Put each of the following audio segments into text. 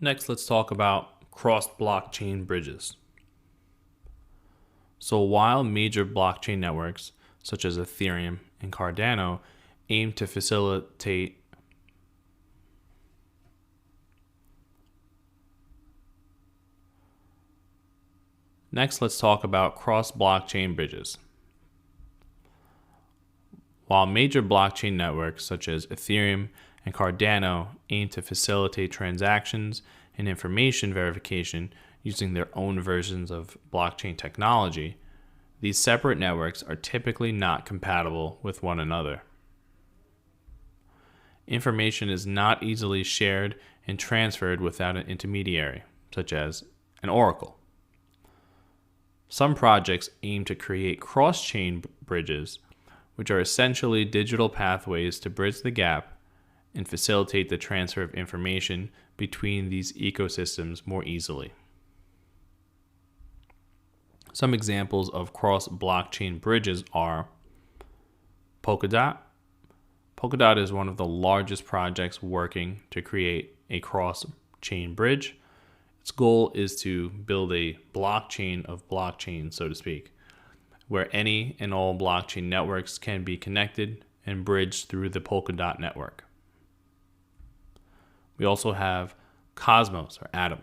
Next, let's talk about cross-blockchain bridges. So while major blockchain networks such as Ethereum and Cardano aim to facilitate Next, let's talk about cross-blockchain bridges. While major blockchain networks such as Ethereum and Cardano aim to facilitate transactions and information verification using their own versions of blockchain technology, these separate networks are typically not compatible with one another. Information is not easily shared and transferred without an intermediary, such as an oracle. Some projects aim to create cross-chain bridges, which are essentially digital pathways to bridge the gap and facilitate the transfer of information between these ecosystems more easily. Some examples of cross-blockchain bridges are Polkadot. Polkadot is one of the largest projects working to create a cross-chain bridge. Its goal is to build a blockchain of blockchains, so to speak, where any and all blockchain networks can be connected and bridged through the Polkadot network. We also have Cosmos, or Atom.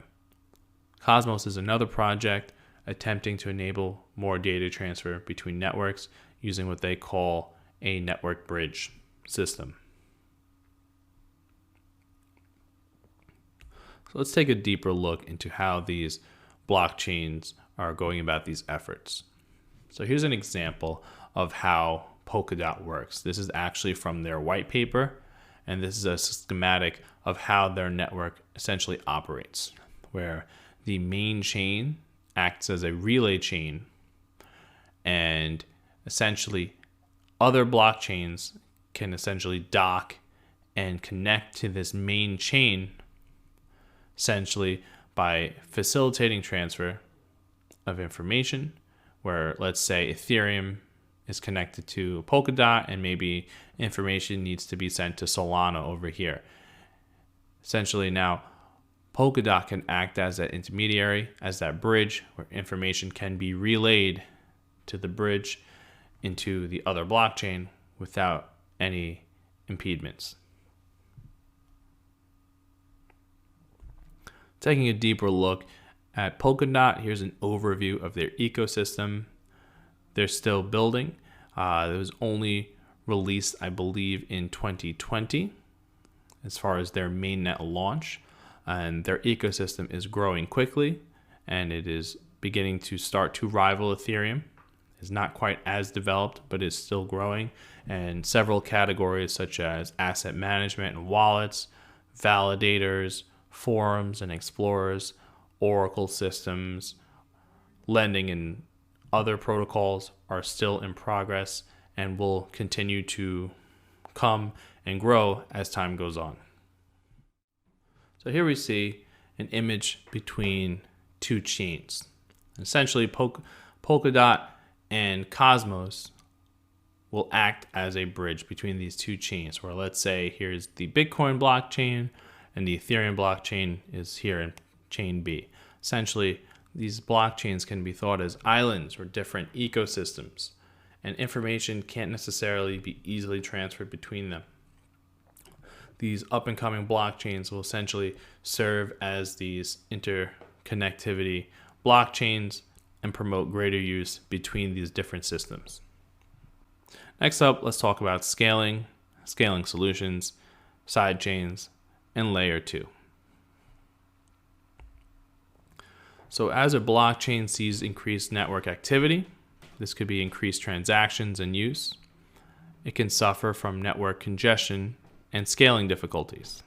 Cosmos is another project attempting to enable more data transfer between networks using what they call a network bridge system. So let's take a deeper look into how these blockchains are going about these efforts. So here's an example of how Polkadot works. This is actually from their white paper, and this is a schematic of how their network essentially operates, where the main chain acts as a relay chain, and essentially other blockchains can essentially dock and connect to this main chain essentially by facilitating transfer of information, where let's say Ethereum is connected to Polkadot and maybe information needs to be sent to Solana over here. Essentially now Polkadot can act as that intermediary, as that bridge where information can be relayed to the bridge into the other blockchain without any impediments. Taking a deeper look at Polkadot, here's an overview of their ecosystem. They're still building. It was only released, I believe, in 2020 as far as their mainnet launch. And their ecosystem is growing quickly, and it is beginning to start to rival Ethereum. It's not quite as developed, but is still growing. And several categories such as asset management and wallets, validators, forums and explorers, oracle systems, lending and other protocols are still in progress and will continue to come and grow as time goes on. So here we see an image between two chains. Essentially, Polkadot and Cosmos will act as a bridge between these two chains, where let's say here's the Bitcoin blockchain and the Ethereum blockchain is here in chain B. Essentially, these blockchains can be thought as islands or different ecosystems, and information can't necessarily be easily transferred between them. These up-and-coming blockchains will essentially serve as these interconnectivity blockchains and promote greater use between these different systems. Next up, let's talk about scaling solutions, sidechains, and layer 2. So as a blockchain sees increased network activity, this could be increased transactions and use. It can suffer from network congestion and scaling difficulties.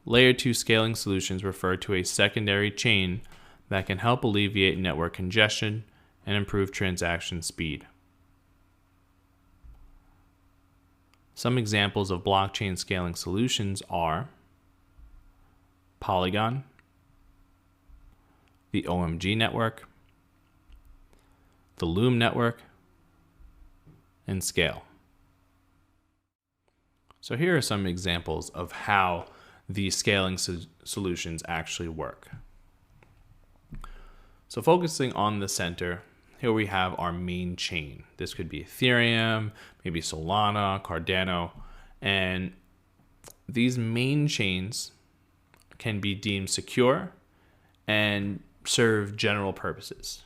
Layer 2 scaling solutions refer to a secondary chain that can help alleviate network congestion and improve transaction speed. Some examples of blockchain scaling solutions are Polygon, the OMG network, the Loom network, and Scale. So here are some examples of how the scaling solutions actually work. So focusing on the center, here we have our main chain. This could be Ethereum, maybe Solana, Cardano, and these main chains can be deemed secure and serve general purposes.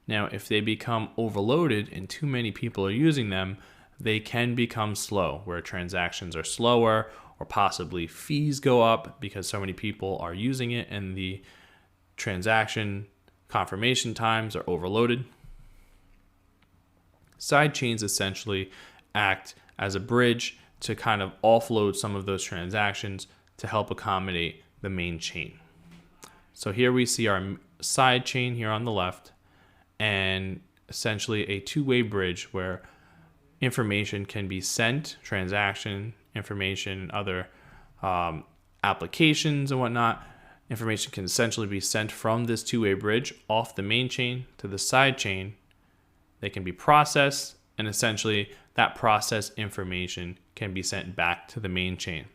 Now, if they become overloaded and too many people are using them, they can become slow, where transactions are slower or possibly fees go up because so many people are using it and the transaction confirmation times are overloaded. Side chains essentially act as a bridge to kind of offload some of those transactions to help accommodate the main chain. So here we see our side chain here on the left, and essentially a two-way bridge where information can be sent, transaction information, other applications and whatnot. Information can essentially be sent from this two-way bridge off the main chain to the side chain. They can be processed, and essentially that processed information can be sent back to the main chain.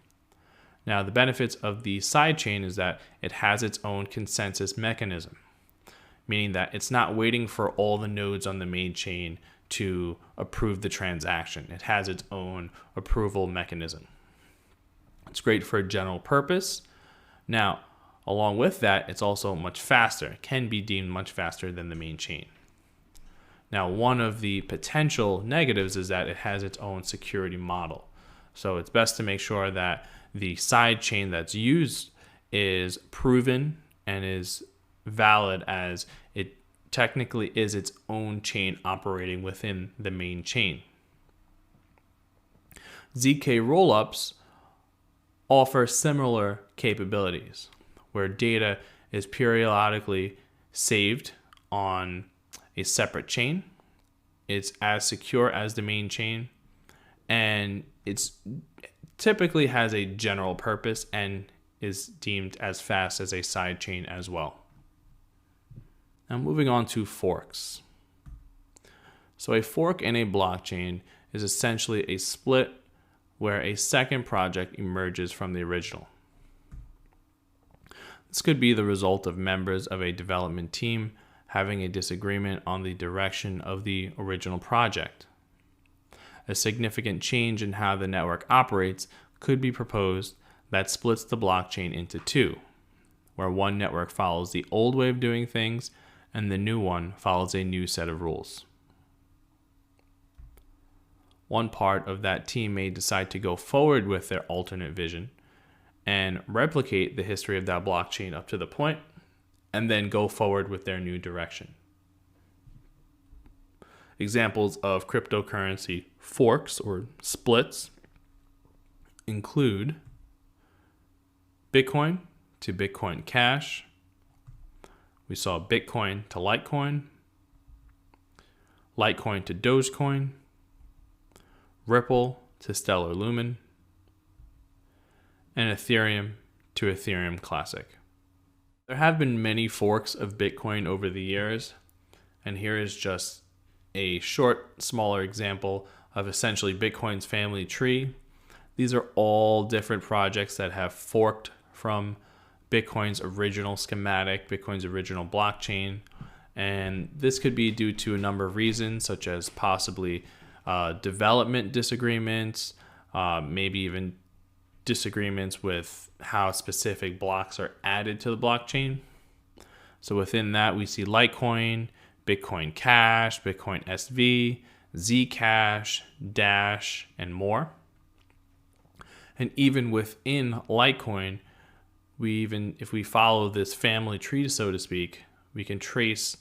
Now, the benefits of the side chain is that it has its own consensus mechanism, meaning that it's not waiting for all the nodes on the main chain to approve the transaction. It has its own approval mechanism. It's great for a general purpose. Now, along with that, it's also much faster. It can be deemed much faster than the main chain. Now, one of the potential negatives is that it has its own security model. So it's best to make sure that the side chain that's used is proven and is valid, as it technically is its own chain operating within the main chain. ZK rollups offer similar capabilities where data is periodically saved on a separate chain. It's as secure as the main chain, and it's typically has a general purpose and is deemed as fast as a side chain as well. Now moving on to forks. So a fork in a blockchain is essentially a split where a second project emerges from the original. This could be the result of members of a development team having a disagreement on the direction of the original project. A significant change in how the network operates could be proposed that splits the blockchain into two, where one network follows the old way of doing things and the new one follows a new set of rules. One part of that team may decide to go forward with their alternate vision and replicate the history of that blockchain up to the point, and then go forward with their new direction. Examples of cryptocurrency forks or splits include Bitcoin to Bitcoin Cash. We saw Bitcoin to Litecoin, Litecoin to Dogecoin, Ripple to Stellar Lumen, and Ethereum to Ethereum Classic. There have been many forks of Bitcoin over the years, and here is just a short, smaller example of essentially Bitcoin's family tree. These are all different projects that have forked from Bitcoin's original schematic, Bitcoin's original blockchain, and this could be due to a number of reasons, such as possibly development disagreements, maybe even disagreements with how specific blocks are added to the blockchain. So within that, we see Litecoin, Bitcoin Cash, Bitcoin SV, Zcash, Dash, and more. And even within Litecoin, if we follow this family tree, so to speak, we can trace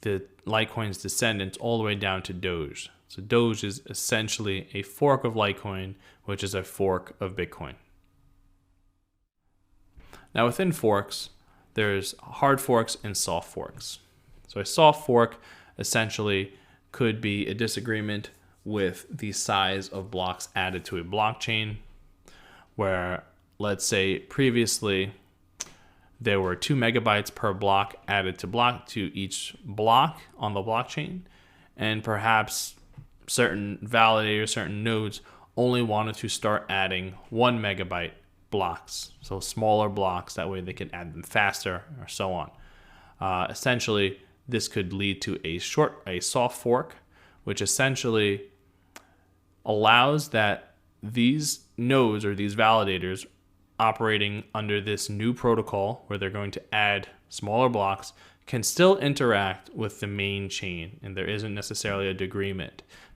the Litecoin's descendants all the way down to Doge. So Doge is essentially a fork of Litecoin, which is a fork of Bitcoin. Now within forks, there's hard forks and soft forks. So a soft fork essentially could be a disagreement with the size of blocks added to a blockchain, where let's say previously there were 2 megabytes per block added to each block on the blockchain, and perhaps certain validators, certain nodes only wanted to start adding 1 megabyte blocks, so smaller blocks. That way they can add them faster, or so on. Essentially, this could lead to a soft fork, which essentially allows that these nodes or these validators operating under this new protocol, where they're going to add smaller blocks, can still interact with the main chain, and there isn't necessarily a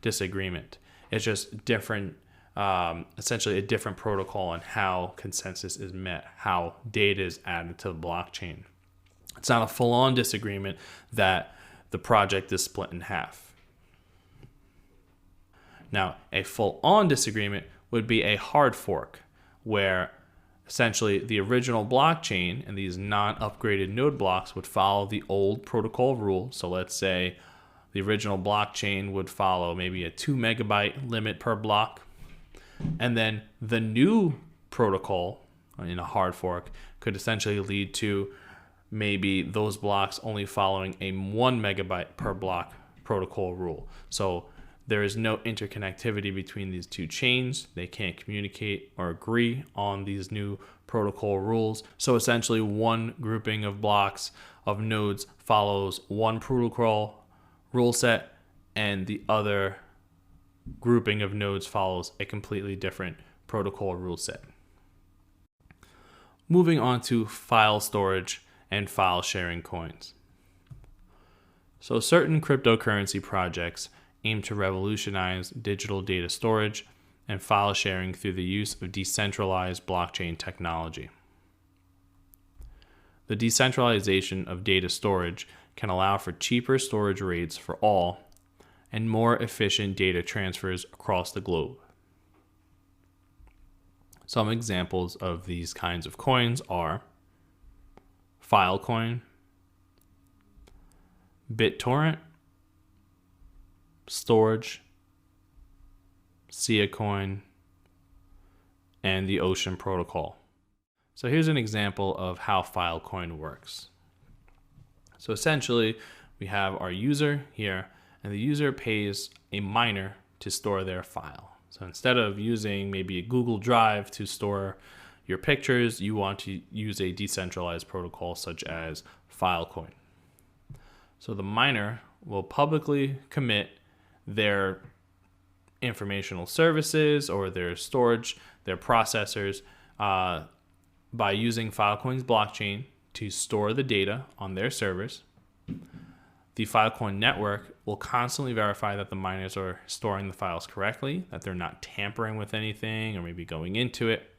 disagreement. It's just different, essentially a different protocol on how consensus is met, how data is added to the blockchain. It's not a full-on disagreement that the project is split in half. Now, a full-on disagreement would be a hard fork, where essentially the original blockchain and these non-upgraded node blocks would follow the old protocol rule. So let's say the original blockchain would follow maybe a 2 megabyte limit per block. And then the new protocol in a hard fork could essentially lead to maybe those blocks only following a 1 megabyte per block protocol rule. So there is no interconnectivity between these two chains. They can't communicate or agree on these new protocol rules. So essentially one grouping of blocks of nodes follows one protocol rule set, and the other grouping of nodes follows a completely different protocol rule set. Moving on to file storage and file sharing coins. So certain cryptocurrency projects aim to revolutionize digital data storage and file sharing through the use of decentralized blockchain technology. The decentralization of data storage can allow for cheaper storage rates for all and more efficient data transfers across the globe. Some examples of these kinds of coins are Filecoin, BitTorrent, Storage, Siacoin, and the Ocean Protocol. So here's an example of how Filecoin works. So essentially, we have our user here, and the user pays a miner to store their file. So instead of using maybe a Google Drive to store your pictures, you want to use a decentralized protocol such as Filecoin. So the miner will publicly commit their informational services or their storage, their processors, by using Filecoin's blockchain to store the data on their servers. The Filecoin network will constantly verify that the miners are storing the files correctly, that they're not tampering with anything or maybe going into it.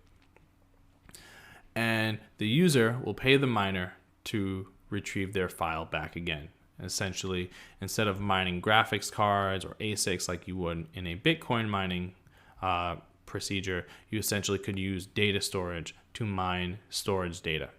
And the user will pay the miner to retrieve their file back again. Essentially, instead of mining graphics cards or ASICs like you would in a Bitcoin mining procedure, you essentially could use data storage to mine storage data.